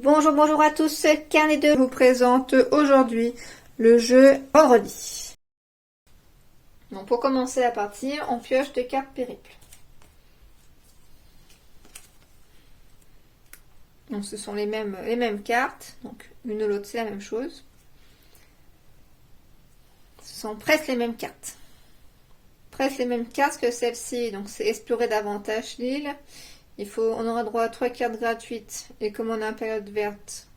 Bonjour, bonjour à tous, Carnet 2 vous présente aujourd'hui le jeu Vendredi. Donc pour commencer la partie, on pioche des cartes périple. Donc ce sont les mêmes cartes, donc une ou l'autre c'est la même chose. Ce sont presque les mêmes cartes. Presque les mêmes cartes que celle-ci, donc c'est explorer davantage l'île. On aura droit à 3 cartes gratuites et comme on a une période verte,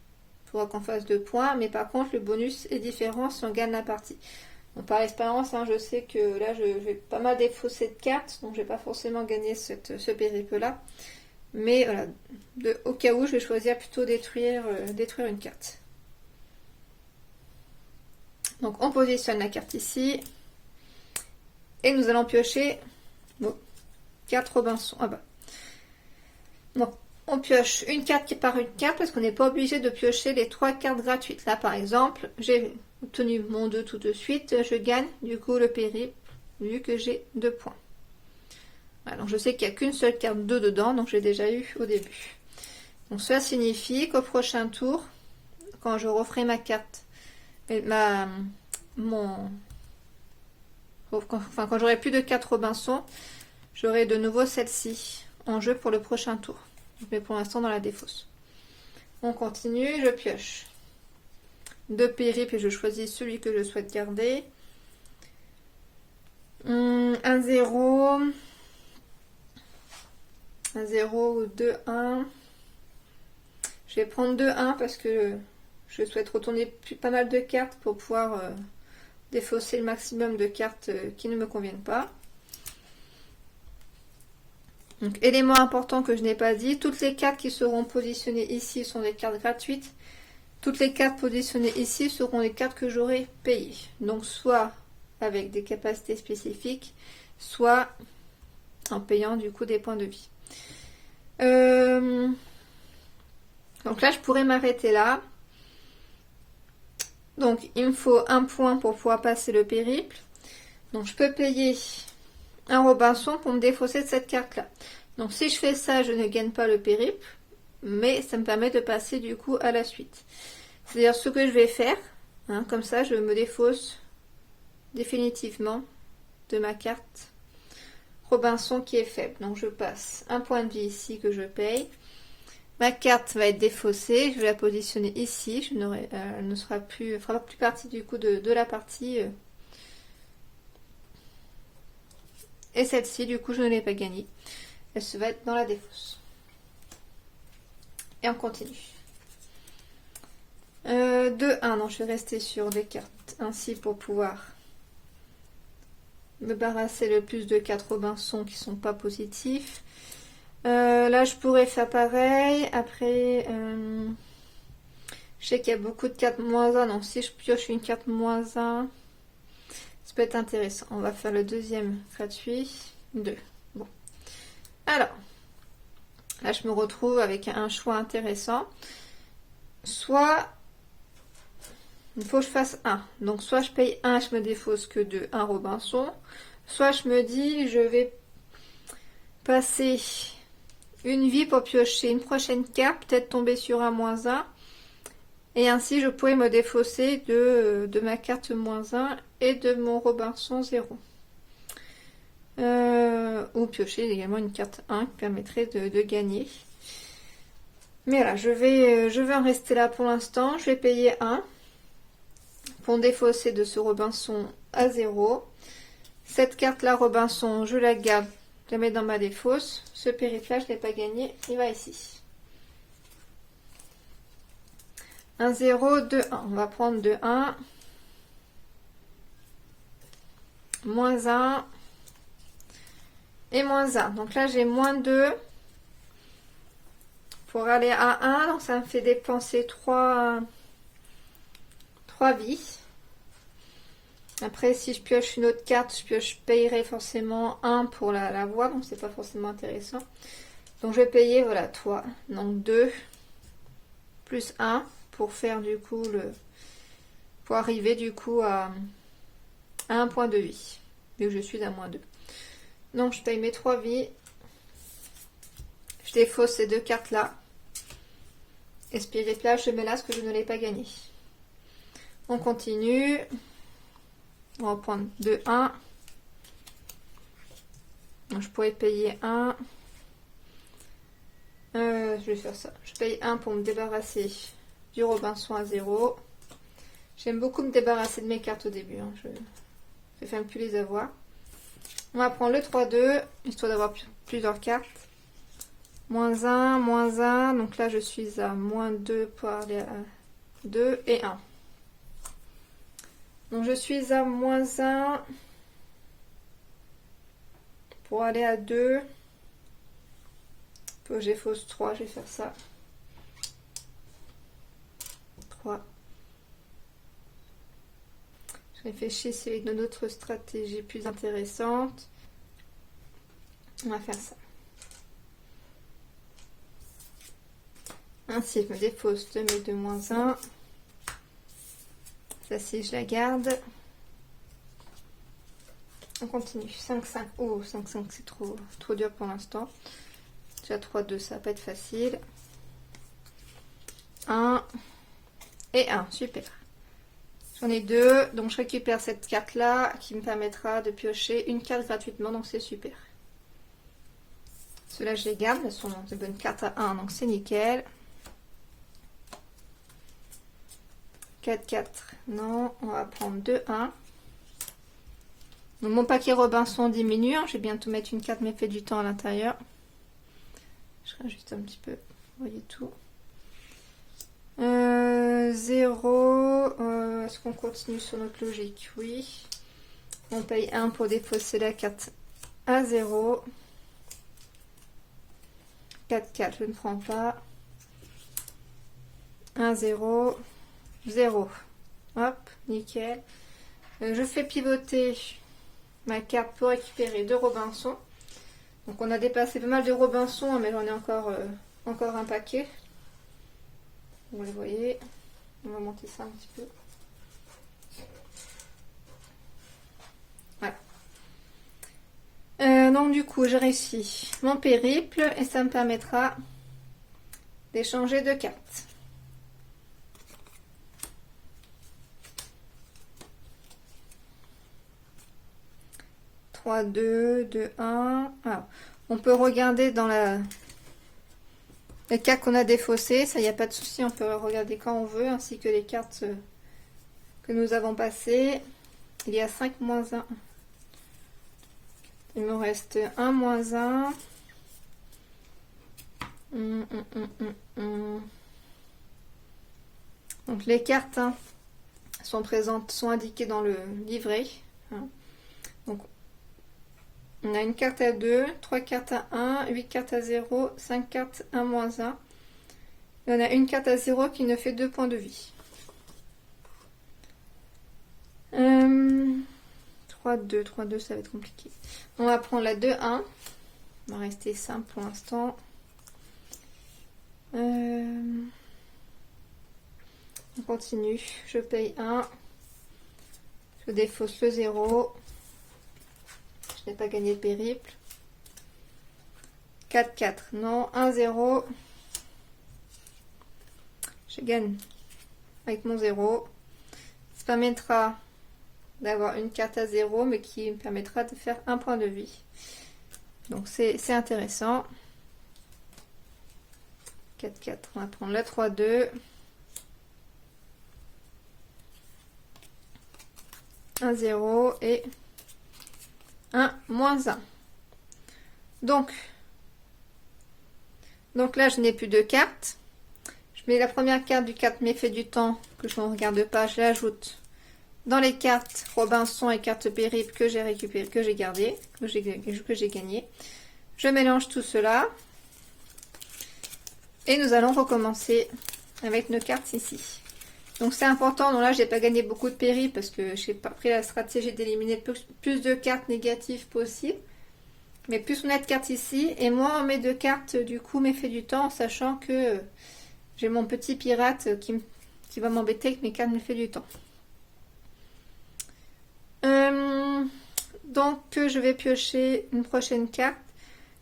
il faudra qu'on fasse 2 points, mais par contre le bonus est différent si on gagne la partie. Donc, par expérience, je sais que là je vais pas mal défausser de cartes, donc je vais pas forcément gagner ce périple-là. Mais voilà, au cas où, je vais choisir plutôt détruire une carte. Donc on positionne la carte ici. Et nous allons piocher 4 Robinson. Ah bah. Donc on pioche une carte par une carte parce qu'on n'est pas obligé de piocher les 3 cartes gratuites. Là par exemple, j'ai obtenu mon 2 tout de suite. Je gagne du coup le périple vu que j'ai 2 points. Voilà, donc je sais qu'il n'y a qu'une seule carte 2 dedans, donc j'ai déjà eu au début. Donc cela signifie qu'au prochain tour, quand je referai ma carte, quand j'aurai plus de 4 Robinson, j'aurai de nouveau celle-ci en jeu pour le prochain tour. Mais pour l'instant dans la défausse. On continue, je pioche 2 périples et je choisis celui que je souhaite garder. 1, 0. 1, 0 ou 2, 1. Je vais prendre 2, 1 parce que je souhaite retourner pas mal de cartes pour pouvoir défausser le maximum de cartes qui ne me conviennent pas. Donc, élément important que je n'ai pas dit, toutes les cartes qui seront positionnées ici sont des cartes gratuites. Toutes les cartes positionnées ici seront les cartes que j'aurai payées. Donc, soit avec des capacités spécifiques, soit en payant du coup des points de vie. Donc là, je pourrais m'arrêter là. Donc, il me faut un point pour pouvoir passer le périple. Donc, je peux payer un Robinson pour me défausser de cette carte-là. Donc, si je fais ça, je ne gagne pas le périple, mais ça me permet de passer du coup à la suite. C'est-à-dire ce que je vais faire, comme ça, je me défausse définitivement de ma carte Robinson qui est faible. Donc, je passe un point de vie ici que je paye. Ma carte va être défaussée, je vais la positionner ici, elle ne fera plus partie du coup de la partie. Et celle-ci, du coup, je ne l'ai pas gagnée. Elle se va être dans la défausse. Et on continue. 2, 1, non, je vais rester sur des cartes ainsi pour pouvoir me barrasser le plus de 4 Robinson qui ne sont pas positifs. Là, je pourrais faire pareil. Après, je sais qu'il y a beaucoup de cartes -1. Donc, si je pioche une carte -1, ça peut être intéressant. On va faire le deuxième gratuit. 2. Bon. Alors, là, je me retrouve avec un choix intéressant. Soit, il faut que je fasse 1. Donc, soit je paye 1, je me défausse que de 1 Robinson. Soit je me dis, je vais passer une vie pour piocher une prochaine carte, peut-être tomber sur un -1. Et ainsi, je pourrais me défausser de ma carte -1 et de mon Robinson 0. Ou piocher également une carte 1 qui permettrait de gagner. Mais voilà, je vais en rester là pour l'instant. Je vais payer 1 pour me défausser de ce Robinson à 0. Cette carte-là, Robinson, je la garde, je la mets dans ma défausse. Ce périple-là, je ne l'ai pas gagné, il va ici. 1, 0, 2, 1. On va prendre 2, 1. -1. Et -1. Donc là, j'ai -2. Pour aller à 1, donc ça me fait dépenser 3 vies. Après, si je pioche une autre carte, je payerai forcément 1 pour la voie, donc c'est pas forcément intéressant. Donc je vais payer, voilà, 3. Donc 2 plus 1 pour faire du coup pour arriver du coup à 1 point de vie, vu que je suis à -2. Donc je paye mes 3 vies. Je défausse ces 2 cartes là. Et Spirit là, je mets là ce que je ne l'ai pas gagné. On continue. On va prendre 2, 1. Je pourrais payer 1. Je vais faire ça. Je paye 1 pour me débarrasser du Robinson à 0. J'aime beaucoup me débarrasser de mes cartes au début. Hein. Je préfère ne plus les avoir. On va prendre le 3-2, histoire d'avoir plusieurs cartes. Moins 1, moins 1. Donc là, je suis à moins 2 pour aller à 2 et 1. Donc je suis à moins 1 pour aller à 2. Faut que j'ai fausse 3, je vais faire ça. 3. Je réfléchis si avec une autre stratégie plus intéressante. On va faire ça. Ainsi, je me défausse de mes 2 moins 1. Celle-ci, je la garde. On continue. 5-5. Oh, 5-5, c'est trop dur pour l'instant. Déjà 3-2, ça va pas être facile. 1 et 1. Super. J'en ai 2. Donc, je récupère cette carte-là qui me permettra de piocher une carte gratuitement. Donc, c'est super. Ceux-là, je les garde. Elles sont des bonnes cartes à 1. Donc, c'est nickel. 4-4. Non, on va prendre 2-1. Donc, mon paquet Robinson diminue. Hein. Je vais bientôt mettre une carte méfait du temps à l'intérieur. Je rajoute un petit peu. Vous voyez tout. 0. Est-ce qu'on continue sur notre logique? Oui. On paye 1 pour défausser la carte à 0. 4-4, je ne prends pas. 1, 0. 0. Hop, nickel. Je fais pivoter ma carte pour récupérer 2 Robinson. Donc on a dépassé pas mal de Robinson, mais j'en ai encore un paquet. Vous les voyez. On va monter ça un petit peu. Voilà. Donc du coup, j'ai réussi mon périple et ça me permettra d'échanger 2 cartes. « 3, 2, 2, 1. » Alors, on peut regarder dans les cartes qu'on a défaussées. Ça, il n'y a pas de souci. On peut regarder quand on veut, ainsi que les cartes que nous avons passées. Il y a 5 moins 1. Il me reste 1 moins 1. Donc, les cartes sont présentes, sont indiquées dans le livret. Donc, on a une carte à 2, 3 cartes à 1, 8 cartes à 0, 5 cartes 1 moins 1. Et on a une carte à 0 qui ne fait 2 points de vie. 3, 2, 3, 2, ça va être compliqué. On va prendre la 2, 1. On va rester simple pour l'instant. On continue. Je paye 1. Je défausse le 0. Je n'ai pas gagné le périple. 4, 4. Non. 1, 0. Je gagne avec mon 0. Ça permettra d'avoir une carte à 0, mais qui me permettra de faire un point de vie. Donc c'est intéressant. 4, 4. On va prendre la 3, 2. 1, 0 et 1, moins 1. Donc là, je n'ai plus de cartes. Je mets la première carte du 4 méfait du temps que je ne regarde pas. Je l'ajoute dans les cartes Robinson et cartes périple que j'ai récupérées, que j'ai gardées, que j'ai gagné. Je mélange tout cela. Et nous allons recommencer avec nos cartes ici. Donc c'est important. Donc là, j'ai pas gagné beaucoup de périple parce que j'ai pas pris la stratégie d'éliminer plus de cartes négatives possible. Mais plus on a de cartes ici, et moins on met de cartes du coup méfait du temps, sachant que j'ai mon petit pirate qui va m'embêter avec mes cartes méfait du temps. Donc je vais piocher une prochaine carte.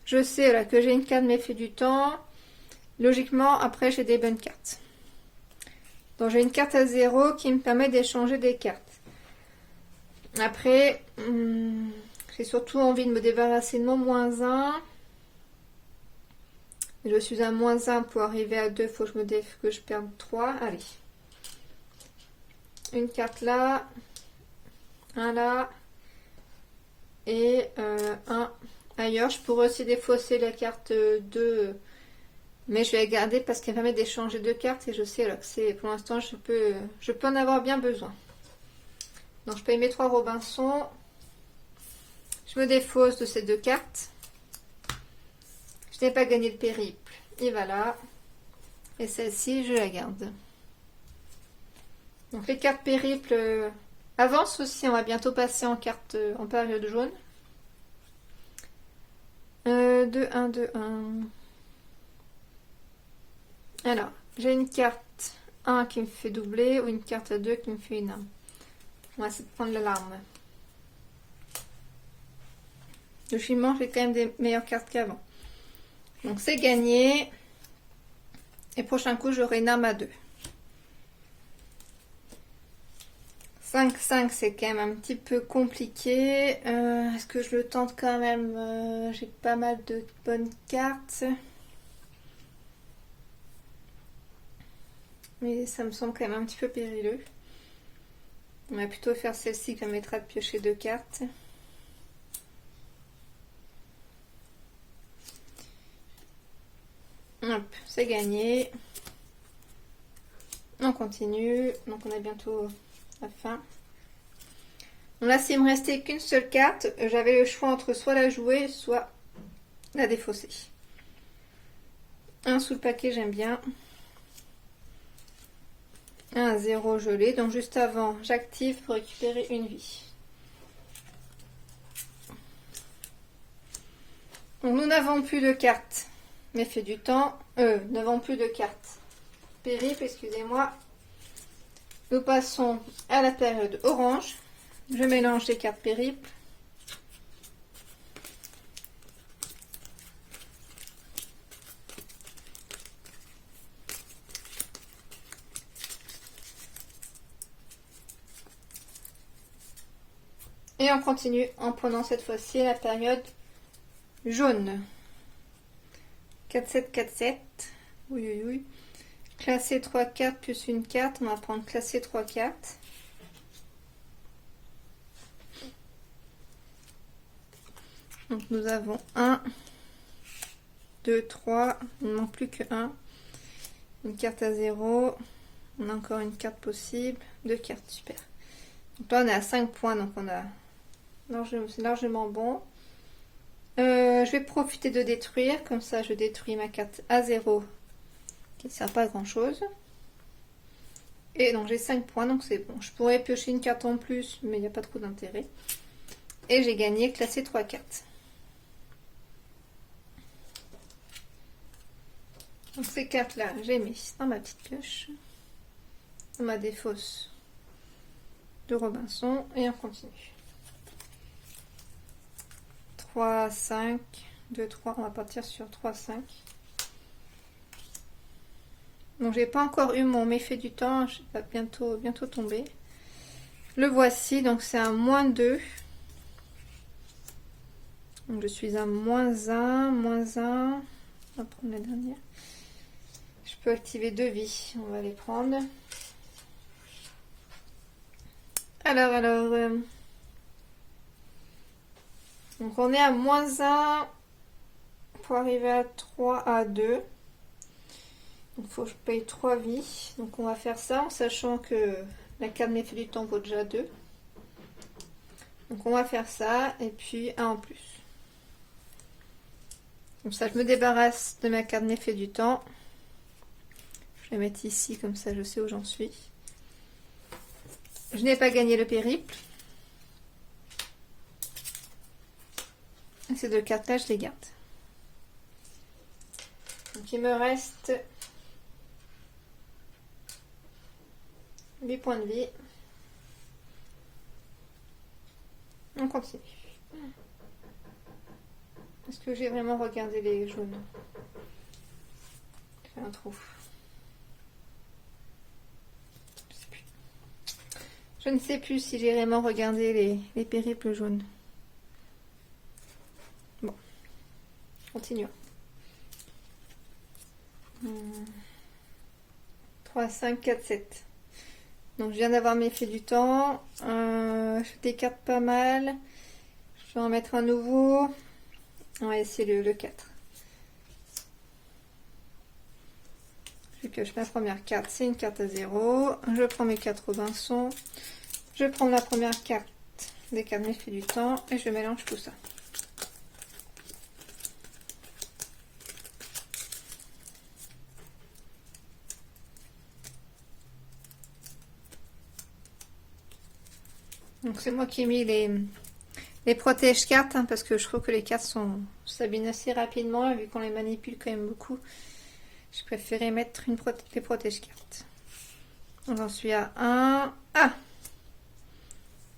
Je sais là que j'ai une carte méfait du temps. logiquement, après, j'ai des bonnes cartes. Donc, j'ai une carte à 0 qui me permet d'échanger des cartes. Après, j'ai surtout envie de me débarrasser de mon -1. Je suis à -1 pour arriver à 2. Il faut que je perde 3. Allez. Une carte là. Un là. Et un ailleurs. Je pourrais aussi défausser la carte 2. Mais je vais la garder parce qu'elle permet d'échanger 2 cartes. Et je sais alors que c'est pour l'instant, je peux en avoir bien besoin. Donc je paye mes 3 Robinson. Je me défausse de ces 2 cartes. Je n'ai pas gagné le périple. Et voilà. Et celle-ci, je la garde. Donc les cartes périple avancent aussi. On va bientôt passer en carte en période jaune. 2, 1, 2, 1. Alors, j'ai une carte 1 qui me fait doubler ou une carte 2 qui me fait une 1. On va essayer de prendre l'alarme. Logiquement, j'ai quand même des meilleures cartes qu'avant. Donc c'est gagné. Et prochain coup, j'aurai une arme à 2. 5, 5, c'est quand même un petit peu compliqué. Est-ce que je le tente quand même? J'ai pas mal de bonnes cartes. Mais ça me semble quand même un petit peu périlleux. On va plutôt faire celle-ci qui permettra de piocher 2 cartes. Hop, c'est gagné. On continue. Donc on a bientôt la fin. Donc là, s'il me restait qu'une seule carte, j'avais le choix entre soit la jouer, soit la défausser. 1 sous le paquet, j'aime bien. 1, 0, je l'ai. Donc juste avant, j'active pour récupérer une vie. Donc nous n'avons plus de cartes. Méfiez du temps. Nous n'avons plus de cartes. Périple, excusez-moi. Nous passons à la période orange. Je mélange les cartes périple. Et on continue en prenant cette fois-ci la période jaune. 4, 7, 4, 7. Oui, oui, oui. Classé 3 cartes plus une carte. On va prendre classé 3 cartes. Donc nous avons 1, 2, 3. Il ne manque plus que 1. Une carte à 0. On a encore une carte possible. 2 cartes, super. Donc là on est à 5 points. Donc on a c'est largement bon. Je vais profiter de détruire. Comme ça je détruis ma carte à 0. Qui ne sert pas à grand chose. Et donc j'ai 5 points. Donc c'est bon. Je pourrais piocher une carte en plus. Mais il n'y a pas trop d'intérêt. Et j'ai gagné classé 3 cartes. Donc ces cartes là j'ai mis dans ma petite pioche. On ma défausse de Robinson. Et on continue. 3, 5, 2, 3. On va partir sur 3, 5. Donc j'ai pas encore eu mon méfait du temps. Je vais bientôt tomber. Le voici. Donc c'est un -2. Donc je suis à -1, -1. On va prendre la dernière. Je peux activer 2 vies. On va les prendre. Alors. Donc on est à -1 pour arriver à 3 à 2. Donc il faut que je paye 3 vies. Donc on va faire ça en sachant que la carte méfait du temps vaut déjà 2. Donc on va faire ça et puis 1 en plus. Comme ça je me débarrasse de ma carte méfait du temps. Je vais mettre ici comme ça je sais où j'en suis. Je n'ai pas gagné le périple. Et ces 2 cartes là je les garde. Donc il me reste 8 points de vie. On continue. Est-ce que j'ai vraiment regardé les jaunes? fait un trou. Je ne sais plus si j'ai vraiment regardé les périples jaunes. Bon, continuons. 3, 5, 4, 7. Donc je viens d'avoir mes faits du temps. Je décarte pas mal. Je vais en mettre un nouveau. On va essayer le 4. Je pioche ma première carte. C'est une carte à 0. Je prends mes 4 Robinson. Je prends la première carte des cartes mes faits du temps. Et je mélange tout ça. Donc c'est moi qui ai mis les protège cartes hein, parce que je trouve que les cartes s'abîment assez rapidement et vu qu'on les manipule quand même beaucoup, je préférais mettre les protège cartes. Donc j'en suis à 1. Ah,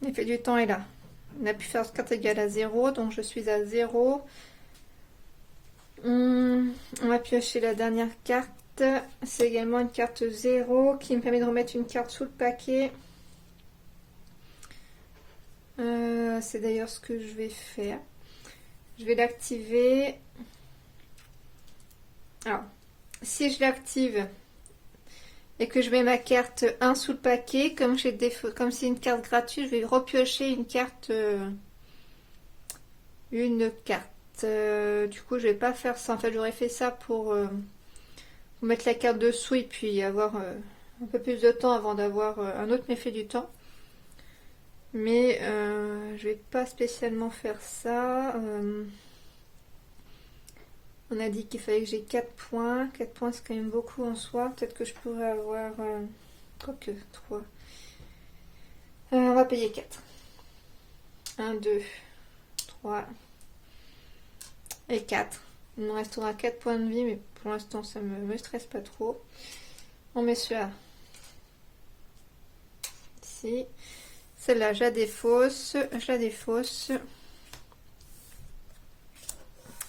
l'effet du temps est là. On a pu faire carte égale à 0, donc je suis à 0. On va piocher la dernière carte. C'est également une carte 0 qui me permet de remettre une carte sous le paquet. C'est d'ailleurs ce que je vais faire. Je vais l'activer. Alors, si je l'active et que je mets ma carte 1 sous le paquet, comme c'est une carte gratuite, je vais repiocher une carte. Du coup, je vais pas faire ça. En fait, j'aurais fait ça pour mettre la carte dessous et puis avoir un peu plus de temps avant d'avoir un autre méfait du temps. Mais je vais pas spécialement faire ça. On a dit qu'il fallait que j'ai 4 points. 4 points, c'est quand même beaucoup en soi. Peut-être que je pourrais avoir... quoique, 3. On va payer 4. 1, 2, 3 et 4. Il nous restera 4 points de vie, mais pour l'instant, ça me stresse pas trop. On met celui-là. Ici. Celle-là, je la défausse.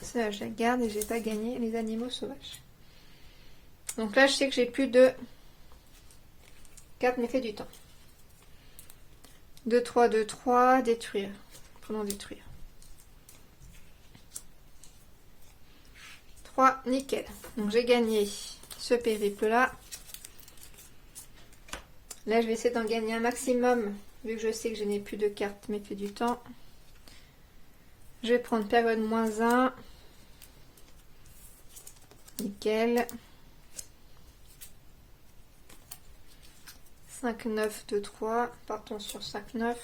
Celle-là, je la garde et j'ai pas gagné les animaux sauvages. Donc là, je sais que j'ai plus de 4 méfaits du temps. 2, 3, 2, 3, détruire. Prenons détruire. 3, nickel. Donc j'ai gagné ce périple-là. Là, je vais essayer d'en gagner un maximum. Vu que je sais que je n'ai plus de cartes méfaits du temps. Je vais prendre période -1. Nickel. 5, 9, 2, 3. Partons sur 5, 9.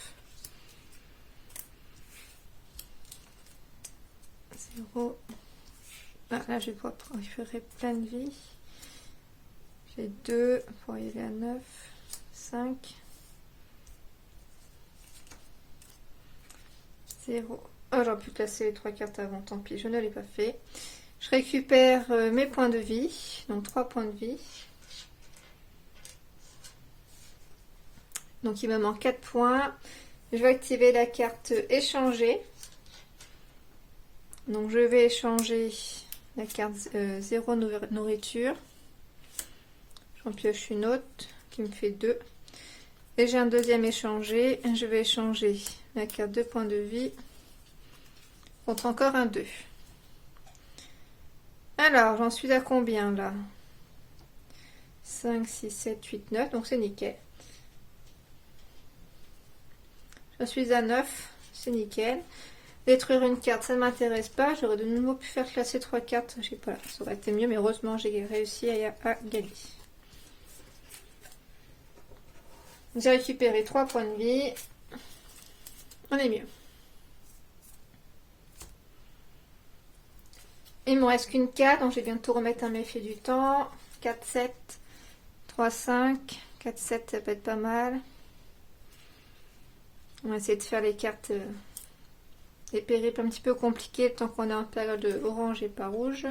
0. Ah, là, je vais pouvoir récupérer plein de vie. J'ai 2 pour arriver à 9. 5. 0. Oh, j'aurais pu classer les 3 cartes avant, tant pis, je ne l'ai pas fait. Je récupère mes points de vie, donc 3 points de vie. Donc il me manque 4 points. Je vais activer la carte échanger. Donc je vais échanger la carte 0 nourriture. J'en pioche une autre qui me fait 2. Et j'ai un deuxième échangé. Je vais échanger la carte 2 points de vie contre encore un 2. Alors, j'en suis à combien là? 5, 6, 7, 8, 9. Donc c'est nickel. Je suis à 9. C'est nickel. Détruire une carte, ça ne m'intéresse pas. J'aurais de nouveau pu faire classer 3 cartes. Je sais pas, ça aurait été mieux. Mais heureusement, j'ai réussi à gagner. J'ai récupéré 3 points de vie. On est mieux. Il me reste qu'une carte, donc je vais bientôt remettre un méfait du temps. 4, 7, 3, 5. 4, 7, ça peut être pas mal. On va essayer de faire les cartes, les périples un petit peu compliqués tant qu'on est en période orange et pas rouge.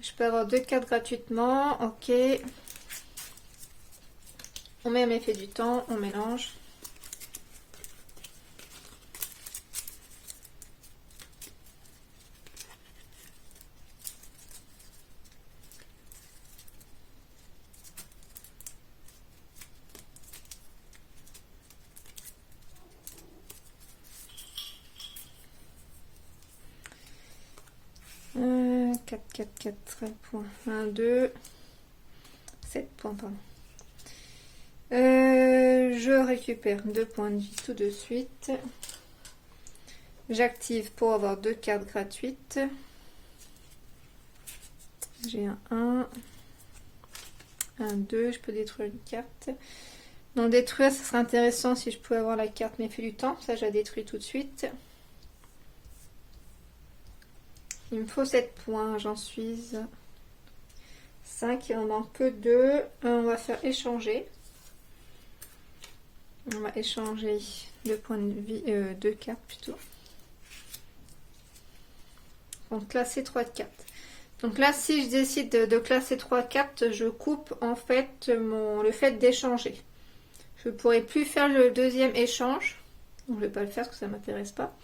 Je peux avoir 2 cartes gratuitement. Ok. On met un méfait du temps, on mélange. 4 points. 1, 2, 7 points, pardon. Je récupère 2 points de vie tout de suite. J'active pour avoir 2 cartes gratuites. J'ai un 2, je peux détruire une carte. Donc détruire, ça serait intéressant si je pouvais avoir la carte méfait du temps. Ça, je la détruis tout de suite. Il me faut 7 points, j'en suis 5, il en manque que 2. On va faire échanger. On va échanger 2 points de vie, 2 cartes plutôt. Donc classer 3 cartes. Donc là, si je décide de classer 3 cartes, je coupe en fait le fait d'échanger. Je ne pourrai plus faire le deuxième échange. Donc je ne vais pas le faire parce que ça ne m'intéresse pas.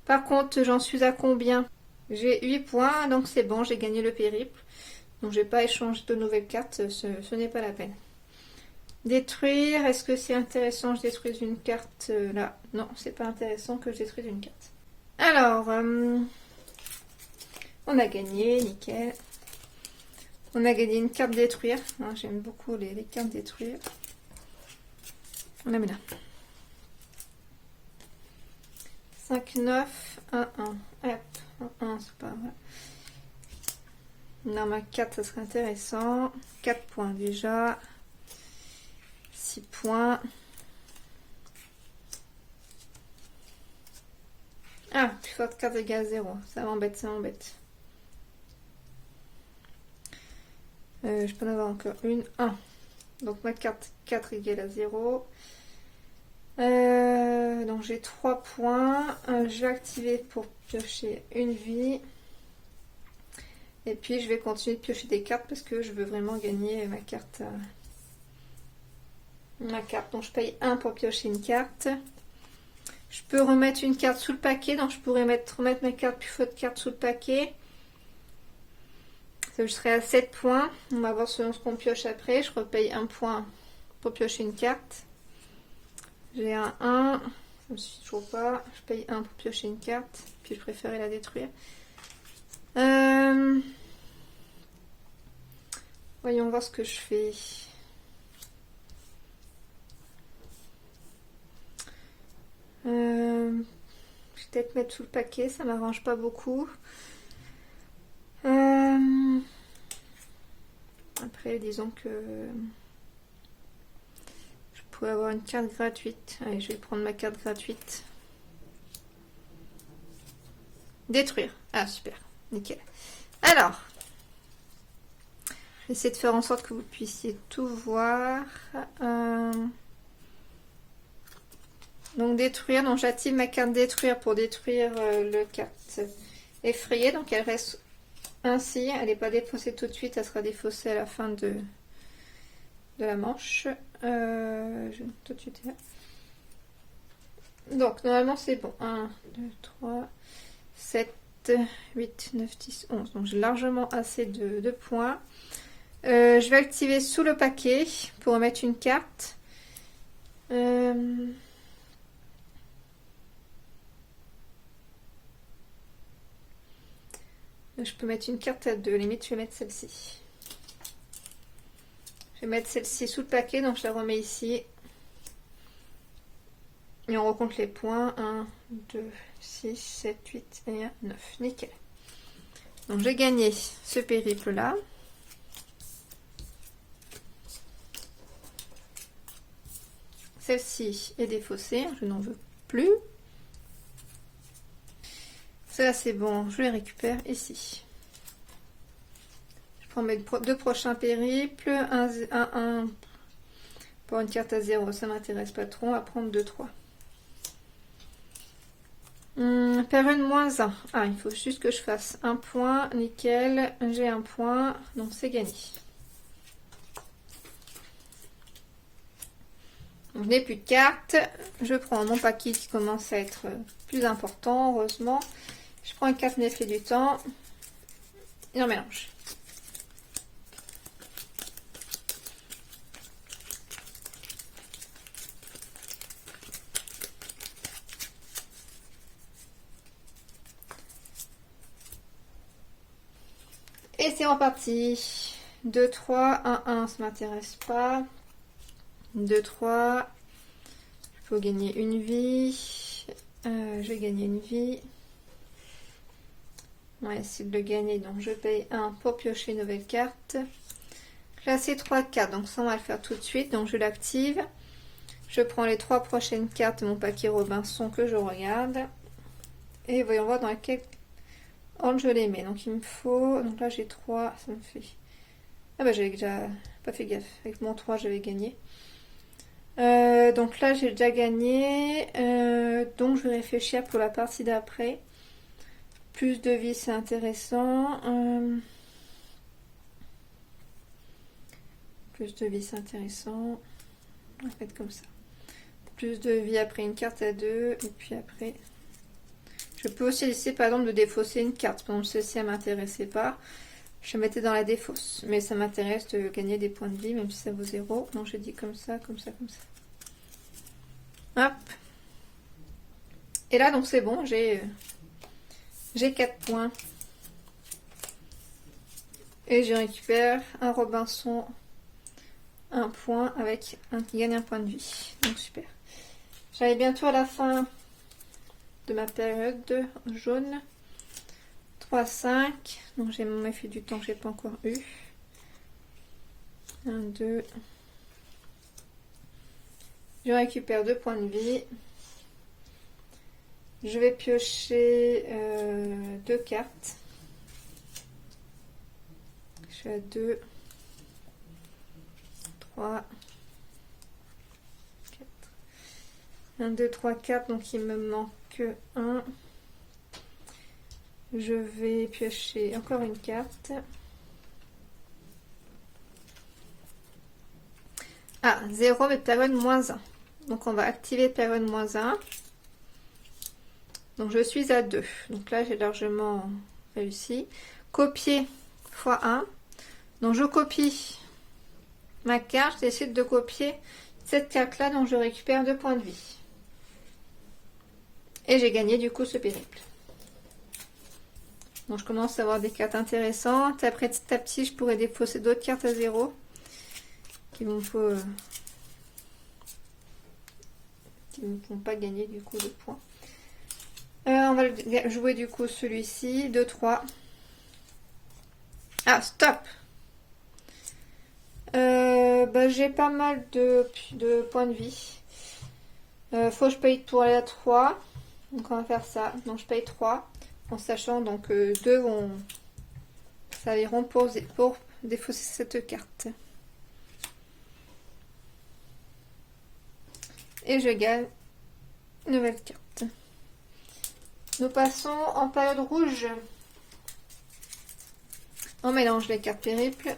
Par contre, j'en suis à combien? J'ai 8 points, donc c'est bon, j'ai gagné le périple. Donc je ne vais pas échanger de nouvelles cartes, ce n'est pas la peine. Détruire, est-ce que c'est intéressant que je détruise une carte là? Non, c'est pas intéressant que je détruise une carte. Alors, on a gagné, nickel. On a gagné une carte détruire. J'aime beaucoup les cartes détruire. On la met là. 5, 9, 1, 1. Hop, 1, 1, c'est pas vrai. Non, ma 4, ça serait intéressant. 4 points déjà. 6 points. Ah, plus forte carte égale 0. Ça m'embête, ça m'embête. Je peux en avoir encore une. 1. Donc ma carte 4 égale à 0. Donc j'ai 3 points. Je vais activer pour piocher une vie. Et puis je vais continuer de piocher des cartes parce que je veux vraiment gagner ma carte. Donc je paye 1 pour piocher une carte. Je peux remettre une carte sous le paquet. Donc je pourrais remettre ma carte plus forte carte sous le paquet. Je serai à 7 points. On va voir selon ce qu'on pioche après. Je repaye 1 point pour piocher une carte. J'ai un 1. Ça me suffit toujours pas. Je paye 1 pour piocher une carte. Puis je préférais la détruire. Voyons voir ce que je fais. Je vais peut-être mettre sous le paquet. Ça m'arrange pas beaucoup. Après, disons que je pourrais avoir une carte gratuite. Allez, je vais prendre ma carte gratuite. Détruire. Ah, super. Nickel. Alors, j'essaie de faire en sorte que vous puissiez tout voir. Donc, détruire. Donc, j'active ma carte détruire pour détruire le carte effrayée. Donc, elle reste ainsi. Elle n'est pas défaussée tout de suite. Elle sera défaussée à la fin de la manche. Je tout de suite là. Donc, normalement, c'est bon. 1, 2, 3, 7, 8, 9, 10, 11. Donc, j'ai largement assez de points. Je vais activer sous le paquet pour remettre une carte. Je peux mettre une carte à 2. Limite, je vais mettre celle-ci. Je vais mettre celle-ci sous le paquet, donc je la remets ici. Et on recompte les points. 1, 2, 6, 7, 8 et 1, 9. Nickel. Donc j'ai gagné ce périple-là. Celle-ci est défaussée, je n'en veux plus. Celle-là c'est bon, je les récupère ici. Je prends mes 2 prochains périples. 1 pour une carte à 0, ça m'intéresse pas trop. On va prendre 2, 3. Faire une moins 1. Ah, il faut juste que je fasse un point. Nickel, j'ai un point, donc c'est gagné. Je n'ai plus de cartes. Je prends mon paquet qui commence à être plus important, heureusement. Je prends une carte méfait du temps et on mélange. Et c'est reparti. 2, 3, 1, 1, ça m'intéresse pas. 2, 3. Il faut gagner une vie. Je vais gagner une vie. On va essayer de le gagner. Donc je paye 1 pour piocher une nouvelle carte. Classer 3 cartes. Donc ça on va le faire tout de suite. Donc je l'active. Je prends les 3 prochaines cartes de mon paquet Robinson que je regarde. Et voyons voir dans laquelle ordre je les mets. Donc il me faut... Donc là j'ai 3. Ça me fait... Ah bah j'avais déjà pas fait gaffe. Avec mon 3 j'avais gagné. Donc là j'ai déjà gagné. Donc je vais réfléchir pour la partie d'après. Plus de vie c'est intéressant. Plus de vie c'est intéressant. On va faire comme ça. Plus de vie après une carte à 2. Et puis après... Je peux aussi laisser par exemple de défausser une carte. Par exemple celle-ci elle m'intéressait pas. Je mettais dans la défausse. Mais ça m'intéresse de gagner des points de vie même si ça vaut 0. Donc je dis comme ça, comme ça, comme ça. Hop. Et là donc c'est bon. J'ai 4 points. Et je récupère un Robinson. Un point avec un qui gagne un point de vie. Donc super. J'arrive bientôt à la fin de ma période jaune. 3, 5. Donc j'ai mon effet du temps que j'ai pas encore eu. 1, 2. Je récupère 2 points de vie. Je vais piocher 2 cartes. Je suis à 2. 3. 4. 1, 2, 3, 4. Donc il me manque 1. Je vais piocher encore une carte. Ah, 0 mais période moins 1. Donc on va activer période moins 1. Donc je suis à 2. Donc là j'ai largement réussi. Copier x 1. Donc je copie ma carte. Je décide de copier cette carte là. Donc je récupère 2 points de vie. Et j'ai gagné du coup ce périple. Donc je commence à avoir des cartes intéressantes. Après petit à petit je pourrais défausser d'autres cartes à 0. Qui me font pas gagner du coup de points. On va jouer du coup celui-ci. 2, 3. Ah, stop. Bah, j'ai pas mal de points de vie. Faut que je paye pour aller à 3. Donc on va faire ça. Donc je paye 3. En sachant donc 2 vont serviront pour défausser cette carte. Et je gagne une nouvelle carte. Nous passons en période rouge. On mélange les cartes périple.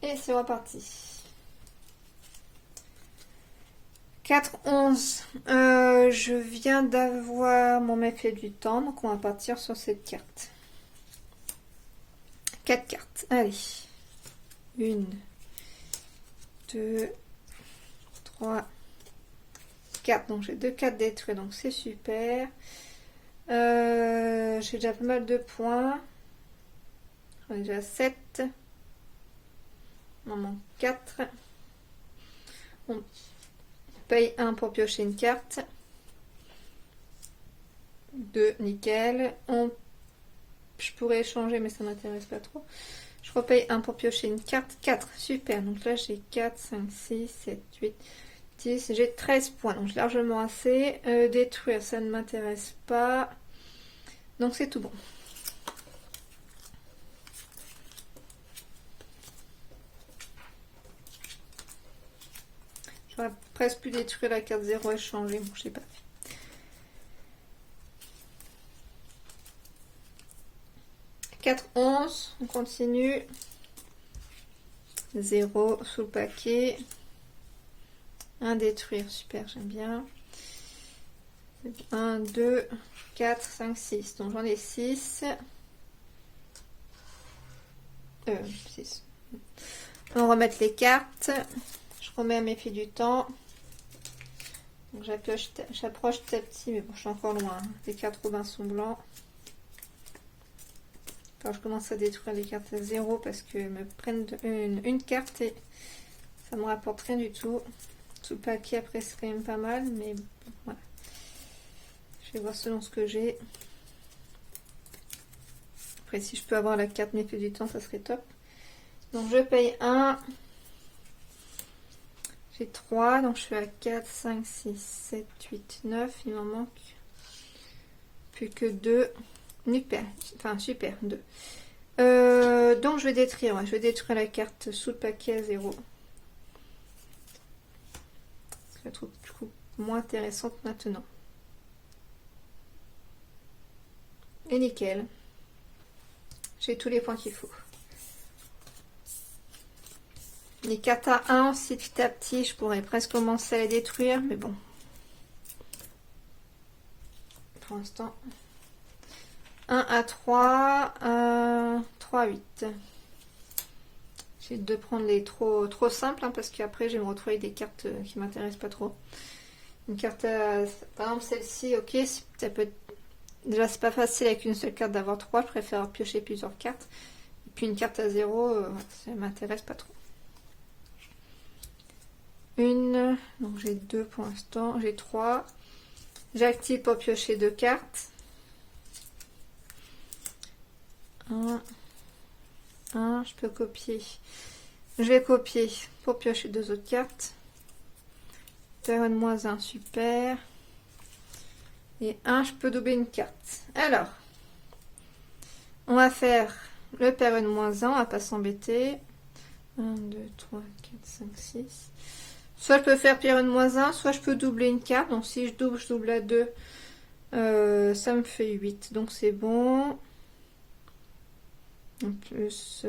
Et c'est reparti. 4, 11. Je viens d'avoir mon effet du temps. Donc on va partir sur cette carte. 4 cartes. Allez. 1, 2, 3, 4. Donc j'ai 2 cartes détruites. Donc c'est super. J'ai déjà pas mal de points. J'en ai déjà 7. On en manque 4. On paye 1 pour piocher une carte. 2, nickel. Je pourrais échanger, mais ça m'intéresse pas trop. Je repaye 1 pour piocher une carte. 4, super. Donc là, j'ai 4, 5, 6, 7, 8, 10. J'ai 13 points, donc j'ai largement assez. Détruire, ça ne m'intéresse pas. Donc c'est tout bon. J'aurais presque pu détruire la carte 0 et changer. Bon, je sais pas fait. 4, 11. On continue. 0 sous le paquet. 1 détruire. Super, j'aime bien. 1, 2, 4, 5, 6. Donc j'en ai 6. 6. On va remettre les cartes. Je remets à mes filles du temps. Donc j'approche petit à petit, mais bon, je suis encore loin. Les cartes Robinson blanc. Alors je commence à détruire les cartes à 0 parce qu'elles me prennent une carte et ça me rapporte rien du tout. Sous le paquet après c'est quand même pas mal, mais bon, voilà. Je vais voir selon ce que j'ai. Après si je peux avoir la carte méfait du temps, ça serait top. Donc je paye 1. J'ai 3, donc je suis à 4, 5, 6, 7, 8, 9. Il m'en manque plus que 2. Super, enfin super, 2. Donc je vais détruire, ouais, je vais détruire la carte sous le paquet à 0. Je la trouve du coup moins intéressante maintenant. Et nickel. J'ai tous les points qu'il faut. Les cartes à 1 aussi, petit à petit, je pourrais presque commencer à les détruire, mais bon. Pour l'instant. 1 à 3, 3 à 8. J'ai de prendre les trop simples, hein, parce qu'après, je vais me retrouver avec des cartes qui m'intéressent pas trop. Une carte, par exemple celle-ci, ok, ça peut être... Déjà, c'est pas facile avec une seule carte d'avoir 3, je préfère piocher plusieurs cartes. Et puis une carte à 0, ça m'intéresse pas trop. Une, donc j'ai 2 pour l'instant, j'ai 3. J'active pour piocher 2 cartes. 1, je peux copier. Je vais copier pour piocher 2 autres cartes. Période -1, super. Et 1, je peux doubler une carte. Alors, on va faire le période -1, on va pas s'embêter. 1, 2, 3, 4, 5, 6. Soit je peux faire période -1, soit je peux doubler une carte. Donc si je double à 2, ça me fait 8. Donc c'est bon. En plus,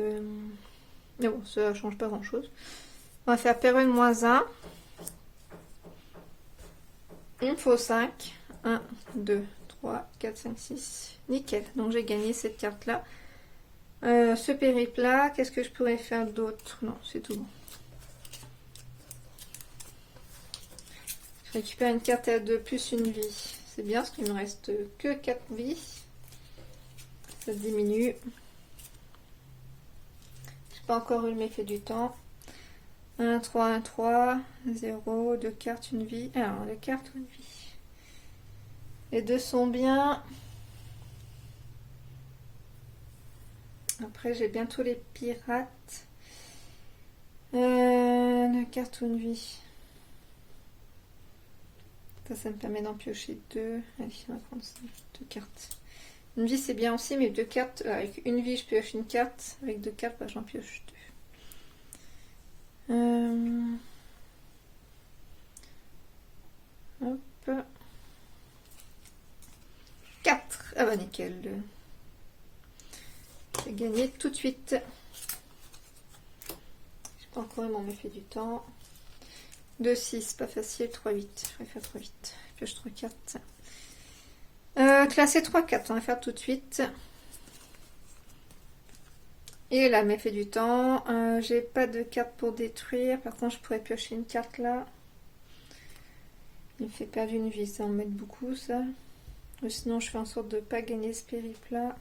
mais bon, ça change pas grand chose. On va faire période -1. Il me faut 5. 1, 2, 3, 4, 5, 6. Nickel. Donc j'ai gagné cette carte là. Ce périple là, qu'est-ce que je pourrais faire d'autre? Non, c'est tout bon. Je récupère une carte à 2 plus une vie. C'est bien parce qu'il me reste que 4 vies. Ça diminue. J'ai pas encore eu le méfait du temps. 1, 3, 1, 3, 0, 2 cartes, une vie. Alors, 2 cartes ou une vie. Les deux sont bien. Après, j'ai bientôt les pirates. 2 cartes ou une vie. Ça me permet d'en piocher 2. Allez, on va prendre ça. 2 cartes. Une vie, c'est bien aussi, mais 2 cartes. Avec une vie, je pioche une carte. Avec 2 cartes, bah, j'en pioche 2. Hop. 4. Ah bah nickel. J'ai gagné tout de suite. J'ai pas encore eu mon méfait du temps. 2, 6, pas facile. 3, 8. Je vais faire 3, 8. Pioche 3 cartes. Classé 3, 4. On va faire tout de suite. Et là, méfait du temps. J'ai pas de carte pour détruire. Par contre, je pourrais piocher une carte là. Il me fait perdre une vie. Ça m'aide beaucoup, ça. Ou sinon, je fais en sorte de pas gagner ce périple là.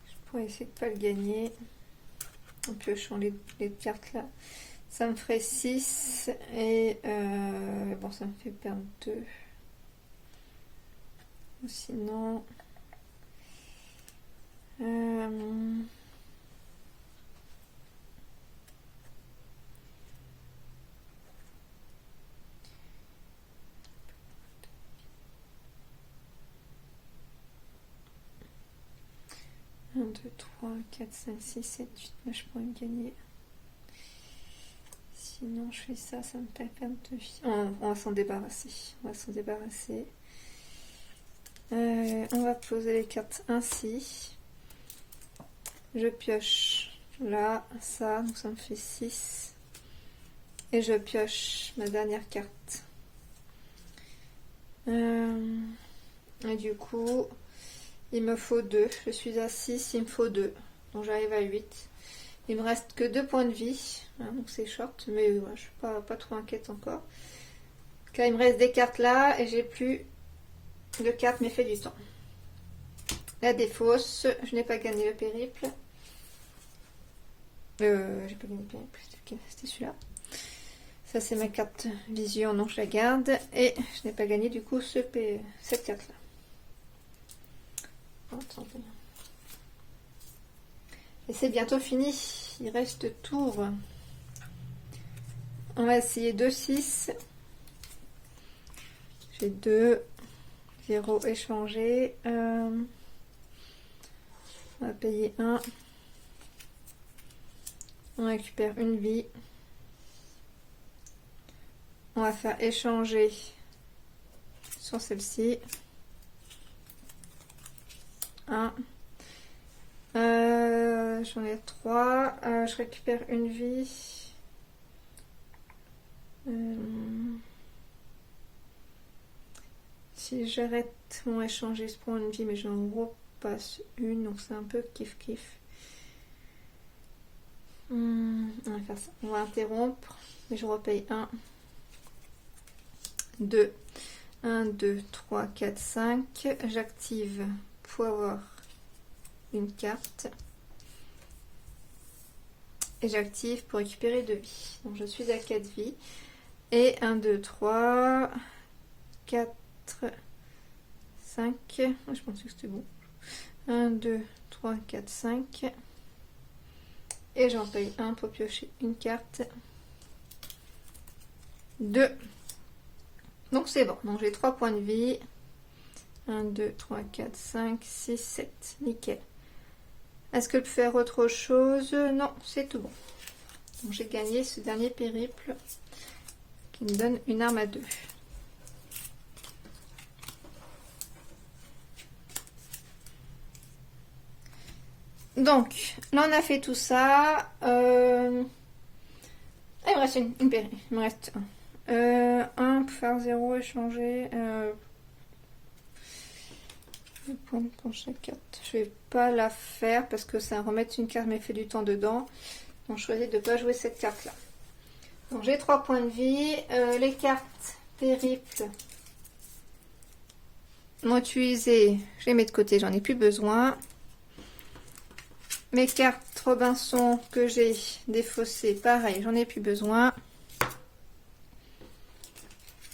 Je pourrais essayer de pas le gagner. En piochant les cartes là. Ça me ferait 6. Et bon, ça me fait perdre 2. Ou sinon... 1, 2, 3, 4, 5, 6, 7, 8, 9, je pourrais me gagner. Sinon, je fais ça, ça me fait perdre 2 vies. On va s'en débarrasser. On va s'en débarrasser. On va poser les cartes ainsi. Je pioche là, ça, donc ça me fait 6. Et je pioche ma dernière carte. Et du coup, Il me faut 2. Je suis à 6, il me faut 2. Donc j'arrive à 8. Il me reste que 2 points de vie. Hein, donc c'est short, mais ouais, je suis pas trop inquiète encore. Car il me reste des cartes là et j'ai plus de cartes méfaits du temps. La défausse, je n'ai pas gagné le périple. J'ai pas gagné le périple, c'était celui-là. Ça c'est ma carte vision, donc je la garde. Et je n'ai pas gagné du coup cette carte-là. Et c'est bientôt fini. Il reste tour. On va essayer 2-6. J'ai 2. 0 échangé. On va payer 1. On récupère une vie. On va faire échanger sur celle-ci. 1. J'en ai 3. Je récupère une vie. Si j'arrête mon échanger, je prends une vie, mais j'en repasse une, donc c'est un peu kiff-kiff. On va faire ça. On va interrompre, mais je repaye 1, 2, 1, 2, 3, 4, 5. J'active pour avoir une carte. Et j'active pour récupérer 2 vies. Donc je suis à 4 vies. Et 1, 2, 3, 4, 5. Je pensais que c'était bon. 1, 2, 3, 4, 5. Et j'en paye 1 pour piocher une carte. 2. Donc c'est bon. Donc j'ai 3 points de vie. 1, 2, 3, 4, 5, 6, 7. Nickel. Est-ce que je peux faire autre chose? Non, c'est tout bon. Donc j'ai gagné ce dernier périple qui me donne une arme à 2. Donc, là on a fait tout ça. Il me reste une périple. Il me reste 1. 1 pour faire 0, échanger. Point pour chaque carte. Je vais pas la faire parce que ça remettre une carte mais fait du temps dedans. Donc je choisis de ne pas jouer cette carte là. Donc j'ai 3 points de vie. Les cartes périple m'ont utilisé. Je les mets de côté, j'en ai plus besoin. Mes cartes Robinson que j'ai défaussées, pareil, j'en ai plus besoin.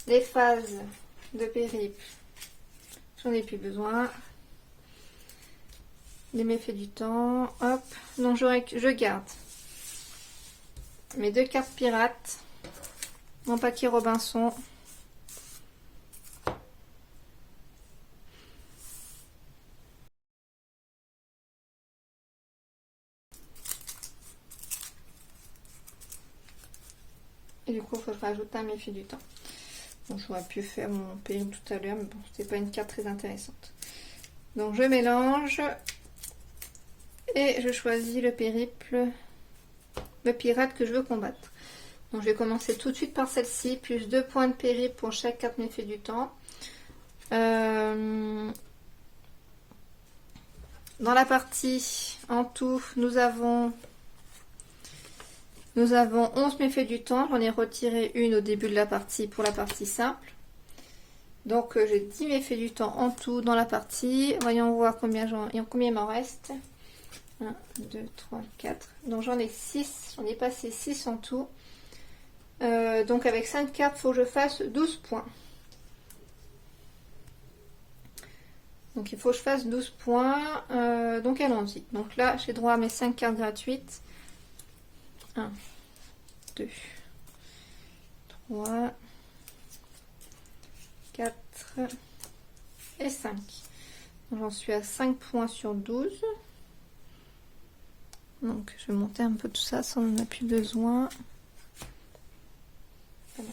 Les phases de périple, j'en ai plus besoin. Les méfaits du temps, hop. Donc je garde mes 2 cartes pirates, mon paquet Robinson. Et du coup, il faudra ajouter un méfait du temps. Bon, j'aurais pu faire mon périple tout à l'heure, mais bon, c'était pas une carte très intéressante. Donc je mélange. Et je choisis le périple, le pirate que je veux combattre. Donc je vais commencer tout de suite par celle-ci, plus 2 points de périple pour chaque carte méfait du temps. Dans la partie en tout, nous avons 11 méfaits du temps. J'en ai retiré une au début de la partie pour la partie simple. Donc j'ai 10 méfaits du temps en tout dans la partie. Voyons voir combien il m'en reste. 1, 2, 3, 4. Donc j'en ai 6. J'en ai passé 6 en tout. Donc avec 5 cartes, il faut que je fasse 12 points. Donc il faut que je fasse 12 points. Donc allons-y. Donc là, j'ai droit à mes 5 cartes gratuites. 1, 2, 3, 4 et 5. J'en suis à 5 points sur 12. Donc je vais monter un peu tout ça, ça on n'en a plus besoin. Voilà.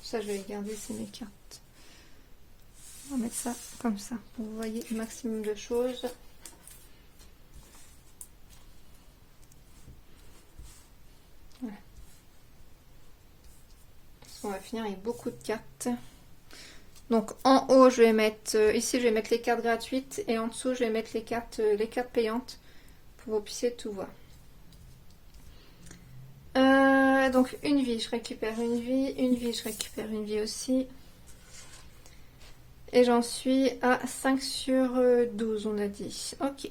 Ça je vais garder, c'est mes cartes. On va mettre ça comme ça pour que vous voyez le maximum de choses. Voilà. On va finir avec beaucoup de cartes. Donc en haut, je vais mettre, ici je vais mettre les cartes gratuites et en dessous je vais mettre les cartes payantes pour que vous puissiez tout voir. Donc une vie, je récupère une vie, je récupère une vie aussi. Et j'en suis à 5 sur 12, on a dit. Ok.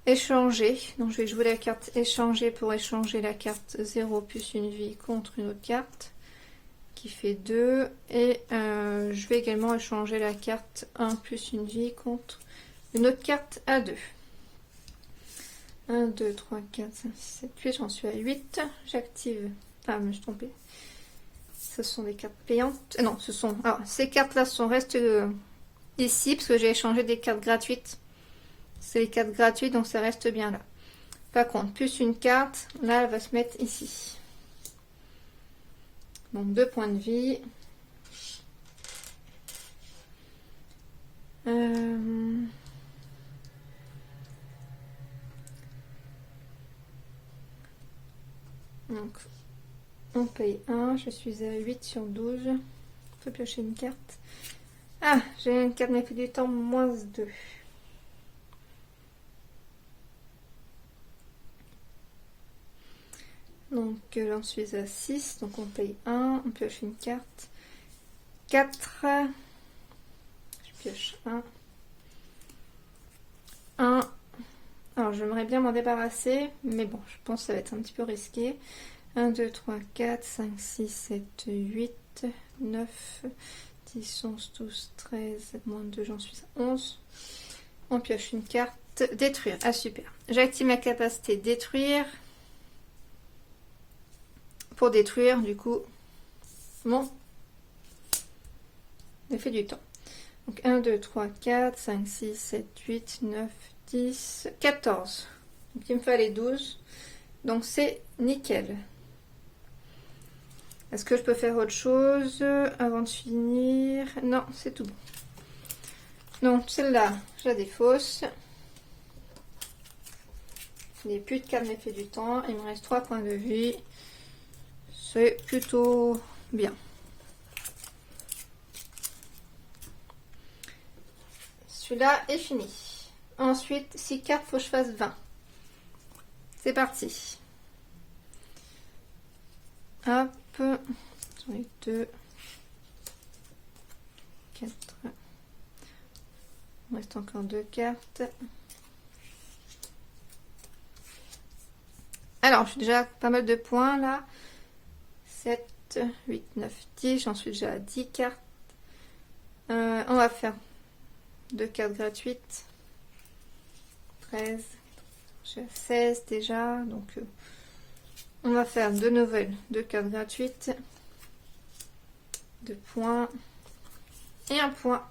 Échanger. Donc je vais jouer la carte échanger pour échanger la carte 0 plus une vie contre une autre carte qui fait 2. Et je vais également échanger la carte 1 plus une vie contre une autre carte à 2. 1, 2, 3, 4, 5, 6, 7, 8. J'en suis à 8. J'active. Ah, je me suis trompée. Ce sont des cartes payantes. Non, ce sont. Alors, ces cartes-là restent ici parce que j'ai échangé des cartes gratuites. C'est les cartes gratuites, donc ça reste bien là. Par contre, plus une carte, là, elle va se mettre ici. Donc 2 points de vie. Donc, on paye 1. Je suis à 8 sur 12. On peut piocher une carte. Ah, j'ai une carte méfait du temps, moins 2. Donc j'en suis à 6, donc on paye 1, on pioche une carte. 4, je pioche 1. 1. Alors j'aimerais bien m'en débarrasser, mais bon, je pense que ça va être un petit peu risqué. 1, 2, 3, 4, 5, 6, 7, 8, 9, 10, 11, 12, 13, moins 2, j'en suis à 11. On pioche une carte. Détruire, ah super. J'active ma capacité détruire. Pour détruire, du coup, mon effet du temps. Donc 1, 2, 3, 4, 5, 6, 7, 8, 9, 10, 14. Donc il me fallait 12. Donc c'est nickel. Est-ce que je peux faire autre chose avant de finir? Non, c'est tout bon. Donc celle-là, je la défausse. Il n'y a plus de 4 effets du temps. Il me reste 3 points de vie. C'est plutôt bien. Celui-là est fini. Ensuite, 6 cartes, il faut que je fasse 20. C'est parti. Hop. J'en ai 2. 4. Il reste encore 2 cartes. Alors, je suis déjà à pas mal de points là. 7, 8, 9, 10. J'en suis déjà à 10 cartes. On va faire 2 cartes gratuites. 13. Je suis à 16 déjà. Donc, on va faire 2 nouvelles, 2 cartes gratuites. 2 points. Et 1 point.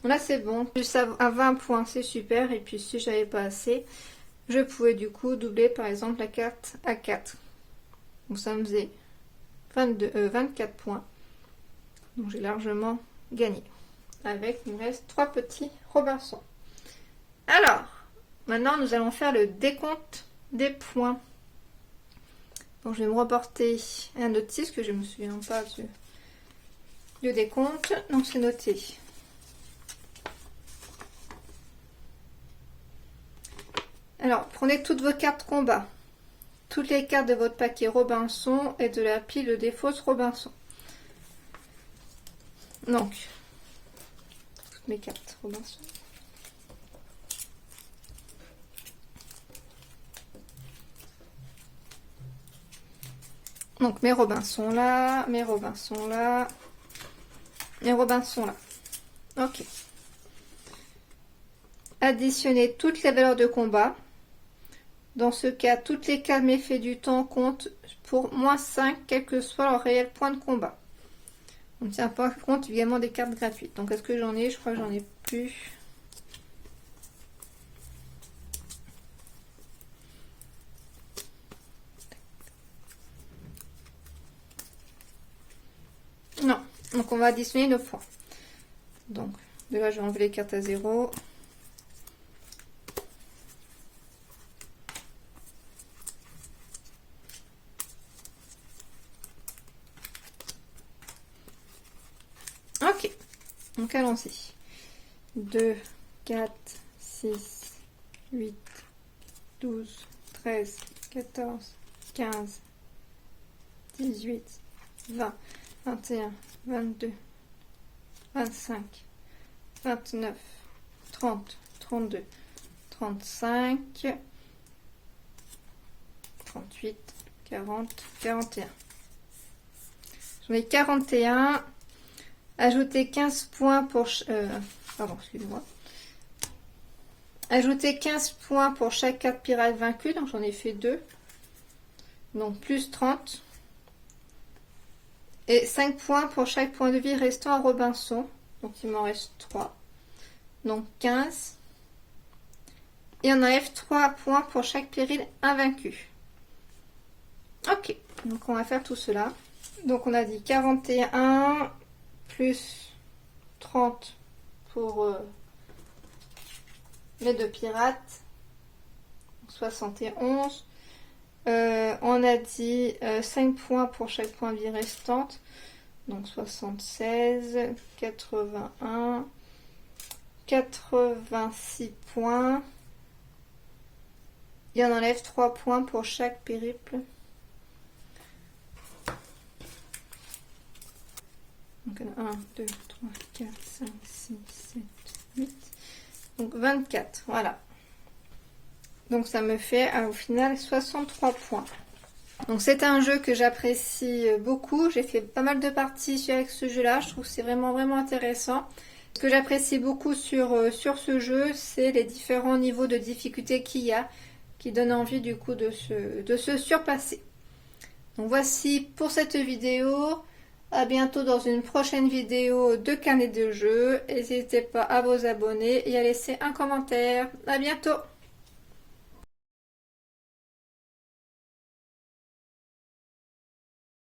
Là, c'est bon. Plus à 20 points, c'est super. Et puis, si j'avais pas assez, je pouvais du coup doubler par exemple la carte à 4. Donc, ça me faisait 24 points. Donc, j'ai largement gagné. Avec, il me reste 3 petits Robinson. Alors, maintenant, nous allons faire le décompte des points. Donc, je vais me reporter un autre 6, que je ne me souviens pas du décompte. Donc, c'est noté. Alors, prenez toutes vos cartes combat. Toutes les cartes de votre paquet Robinson et de la pile des fausses Robinson. Donc, toutes mes cartes Robinson. Donc, mes Robinson là, mes Robinson là, mes Robinson là. Ok. Additionnez toutes les valeurs de combat. Dans ce cas, toutes les cartes méfaits du temps comptent pour moins 5, quel que soit leur réel point de combat. On tient pas compte également des cartes gratuites. Donc, est-ce que j'en ai? Je crois que j'en ai plus. Non. Donc, on va additionner nos points. Donc, de là, je vais enlever les cartes à 0. Ok. Donc allons-y. 2, 4, 6, 8, 12, 13, 14, 15, 18, 20, 21, 22, 25, 29, 30, 32, 35, 38, 40, 41. J'en ai 41. Ajouter 15 points pour... pardon, excusez-moi. Ajouter 15 points pour chaque carte pirate vaincue. Donc j'en ai fait 2. Donc plus 30. Et 5 points pour chaque point de vie restant à Robinson. Donc il m'en reste 3. Donc 15. Et on enlève 3 points pour chaque péril invaincu. Ok, donc on va faire tout cela. Donc on a dit 41 plus 30 pour les 2 pirates. 71. On a dit 5 points pour chaque point de vie restante. Donc 76, 81, 86 points. Et on enlève 3 points pour chaque périple. Donc 1, 2, 3, 4, 5, 6, 7, 8. Donc 24, voilà. Donc ça me fait au final 63 points. Donc c'est un jeu que j'apprécie beaucoup. J'ai fait pas mal de parties avec ce jeu-là. Je trouve que c'est vraiment intéressant. Ce que j'apprécie beaucoup sur ce jeu, c'est les différents niveaux de difficulté qu'il y a, qui donnent envie du coup de se surpasser. Donc voici pour cette vidéo. À bientôt dans une prochaine vidéo de carnet de jeu. N'hésitez pas à vous abonner et à laisser un commentaire. À bientôt!